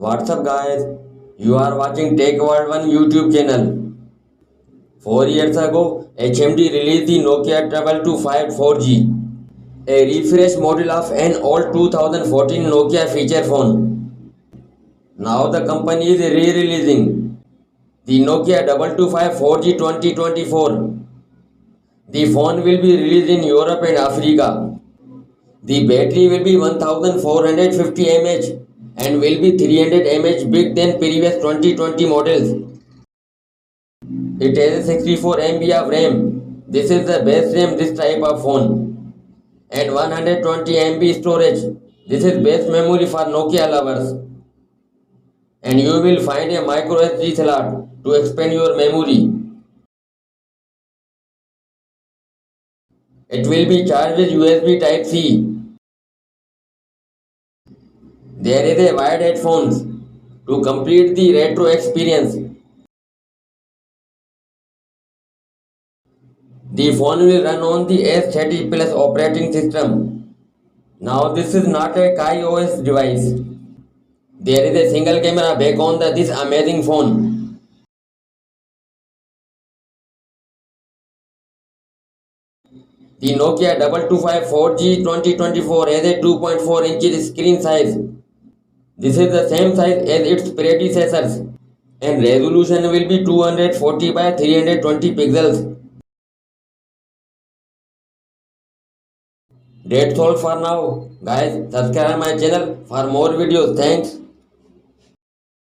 What's up, guys? You are watching Tech World 1 YouTube channel. 4 years ago, HMD released the Nokia 2255 4G, a refresh model of an old 2014 Nokia feature phone. Now the company is re-releasing the Nokia 2255 4G 2024. The phone will be released in Europe and Africa. The battery will be 1450 mAh and will be 300 mAh big than previous 2020 models. It has 64 MB of RAM. This is the best RAM this type of phone. And 120 MB storage. This is best memory for Nokia lovers. And you will find a micro SD slot to expand your memory. It will be charged with USB Type C. There is a wired headphones to complete the retro experience. The phone will run on the S30 Plus operating system. Now this is not a KaiOS device. There is a single camera back on this amazing phone. The Nokia 2255 4G 2024 has a 2.4 inches screen size. This is the same size as its predecessors and resolution will be 240 by 320 pixels. That's all for now. Guys, subscribe my channel for more videos. Thanks.